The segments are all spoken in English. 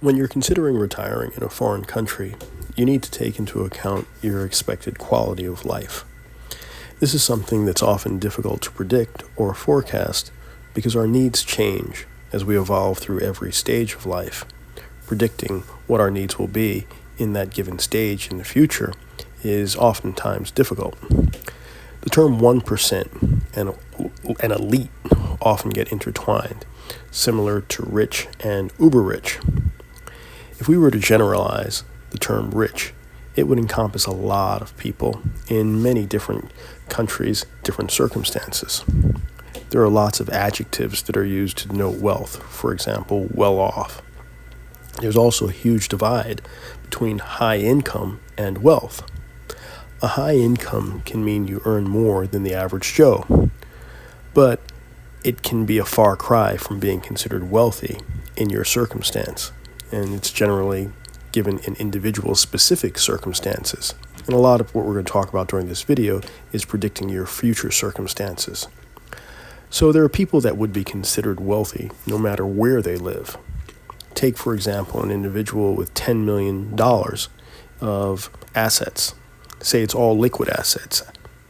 When you're considering retiring in a foreign country, you need to take into account your expected quality of life. This is something that's often difficult to predict or forecast because our needs change as we evolve through every stage of life. Predicting what our needs will be in that given stage in the future is oftentimes difficult. The term 1% and elite often get intertwined, similar to rich and uber rich. If we were to generalize the term rich, it would encompass a lot of people in many different countries, different circumstances. There are lots of adjectives that are used to denote wealth, for example, well off. There's also a huge divide between high income and wealth. A high income can mean you earn more than the average Joe, but it can be a far cry from being considered wealthy in your circumstance, and it's generally given in individual specific circumstances. And a lot of what we're going to talk about during this video is predicting your future circumstances. So there are people that would be considered wealthy no matter where they live. Take, for example, an individual with $10 million of assets. Say it's all liquid assets,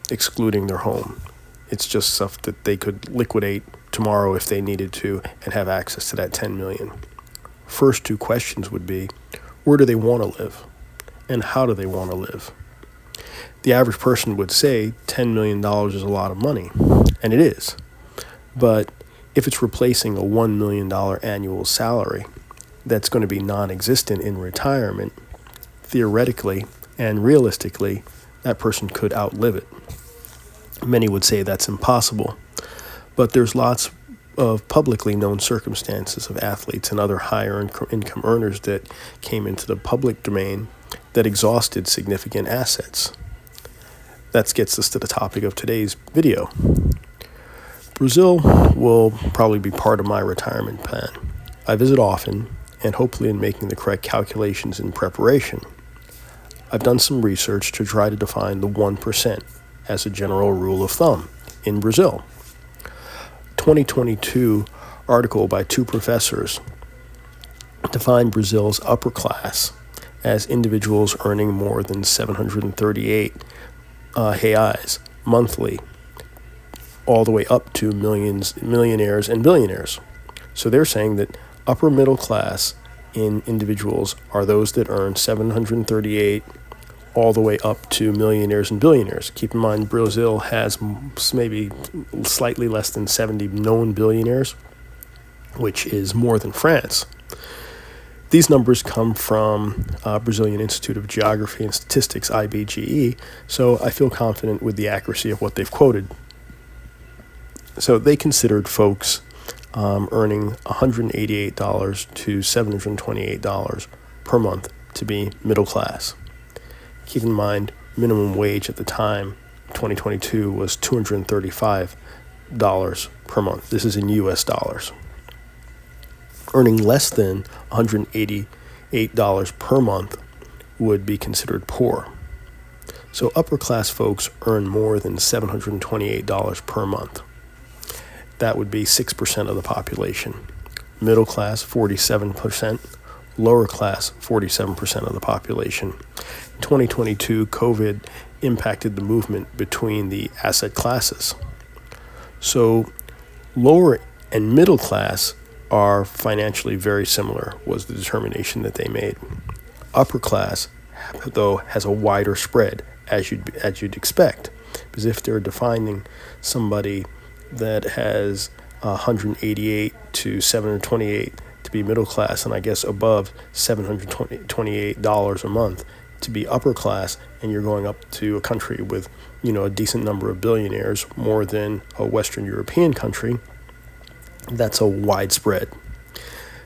excluding their home. It's just stuff that they could liquidate tomorrow if they needed to and have access to that $10 million. First two questions would be, where do they want to live? And how do they want to live? The average person would say $10 million is a lot of money, and it is. But if it's replacing a $1 million annual salary that's going to be non-existent in retirement, theoretically and realistically, that person could outlive it. Many would say that's impossible, but there's lots of publicly known circumstances of athletes and other higher income earners that came into the public domain that exhausted significant assets. That gets us to the topic of today's video. Brazil will probably be part of my retirement plan. I visit often, and hopefully in making the correct calculations in preparation. I've done some research to try to define the 1% as a general rule of thumb in Brazil. 2022 article by two professors defined Brazil's upper class as individuals earning more than 738 reais monthly, all the way up to millionaires and billionaires. So they're saying that upper middle class in individuals are those that earn 738 all the way up to millionaires and billionaires. Keep in mind, Brazil has maybe slightly less than 70 known billionaires, which is more than France. These numbers come from Brazilian Institute of Geography and Statistics, IBGE, so I feel confident with the accuracy of what they've quoted. So they considered folks earning $188 to $728 per month to be middle class. Keep in mind, minimum wage at the time, 2022, was $235 per month. This is in US dollars. Earning less than $188 per month would be considered poor. So upper class folks earn more than $728 per month. That would be 6% of the population. Middle class, 47%. Lower class, 47% of the population. In 2022, COVID impacted the movement between the asset classes. So lower and middle class are financially very similar, was the determination that they made. Upper class, though, has a wider spread, as you'd expect, because if they're defining somebody that has 188 to 728 to be middle class, and I guess above $728 a month to be upper class, and you're going up to a country with, a decent number of billionaires, more than a Western European country, that's a widespread.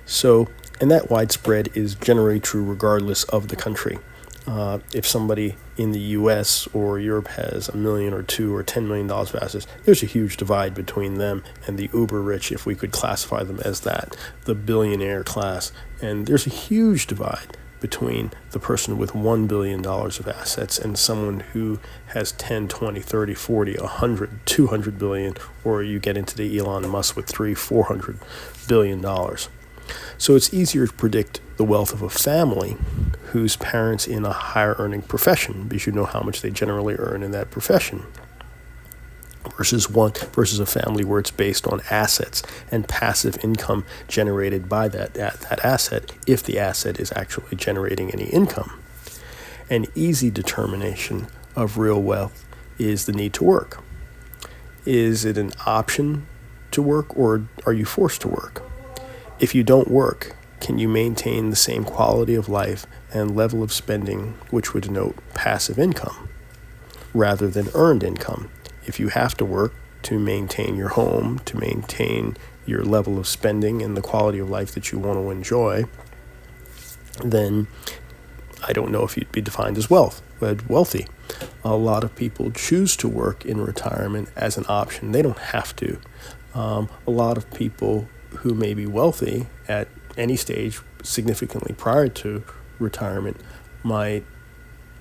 So, and that widespread is generally true regardless of the country. If somebody in the U.S. or Europe has $1 million or $2 or $10 million of assets, there's a huge divide between them and the uber rich, if we could classify them as that, the billionaire class. And there's a huge divide between the person with $1 billion of assets and someone who has 10, 20, 30, 40, 100, 200 billion, or you get into the Elon Musk with $300-400 billion. So it's easier to predict the wealth of a family whose parents in a higher earning profession, because you know how much they generally earn in that profession, versus a family where it's based on assets and passive income generated by that asset, if the asset is actually generating any income. An easy determination of real wealth is the need to work. Is it an option to work, or are you forced to work? If you don't work, can you maintain the same quality of life and level of spending, which would denote passive income, rather than earned income? If you have to work to maintain your home, to maintain your level of spending and the quality of life that you want to enjoy, then I don't know if you'd be defined as wealthy. A lot of people choose to work in retirement as an option. They don't have to. A lot of people who may be wealthy at any stage significantly prior to retirement might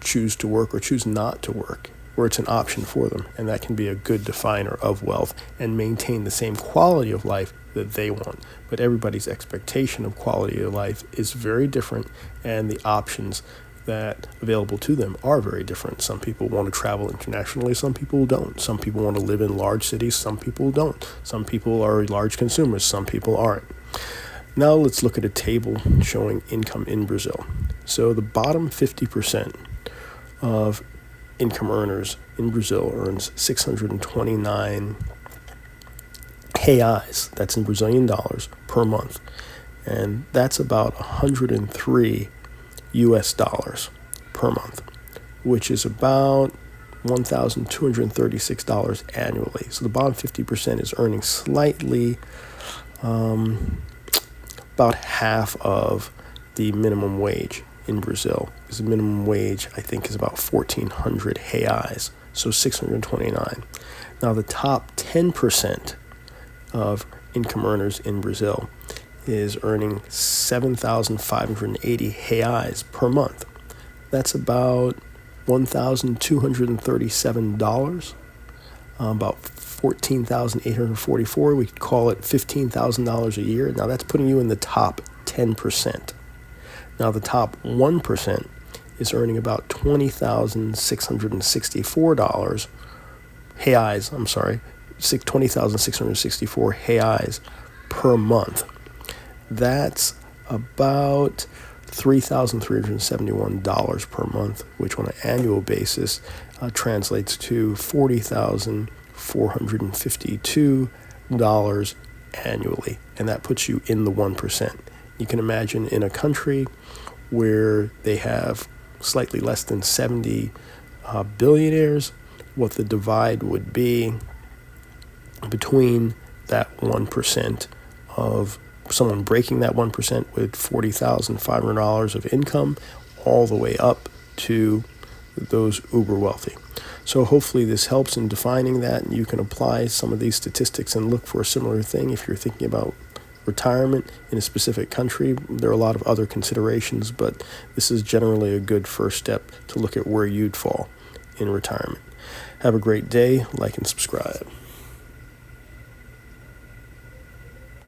choose to work or choose not to work, where it's an option for them, and that can be a good definer of wealth and maintain the same quality of life that they want. But everybody's expectation of quality of life is very different, and the options that available to them are very different. Some people want to travel internationally, some people don't. Some people want to live in large cities, some people don't. Some people are large consumers, some people aren't. Now let's look at a table showing income in Brazil. So the bottom 50% of income earners in Brazil earns 629 reais, that's in Brazilian dollars, per month. And that's about 103 US dollars per month, which is about $1,236 annually. So the bottom 50% is earning slightly about half of the minimum wage in Brazil. Because the minimum wage, I think, is about 1,400 reais, so 629. Now, the top 10% of income earners in Brazil is earning 7,580 reais per month. That's about $1,237, about 14,844. We could call it $15,000 a year. Now that's putting you in the top 10%. Now the top 1% is earning about $20,664 reais. I'm sorry, 20,664 reais per month. That's about $3,371 per month, which on an annual basis translates to $40,452 annually, and that puts you in the 1%. You can imagine in a country where they have slightly less than 70 billionaires, what the divide would be between that 1% of someone breaking that 1% with $40,500 of income all the way up to those uber wealthy. So hopefully this helps in defining that, and you can apply some of these statistics and look for a similar thing if you're thinking about retirement in a specific country. There are a lot of other considerations, but this is generally a good first step to look at where you'd fall in retirement. Have a great day. Like and subscribe.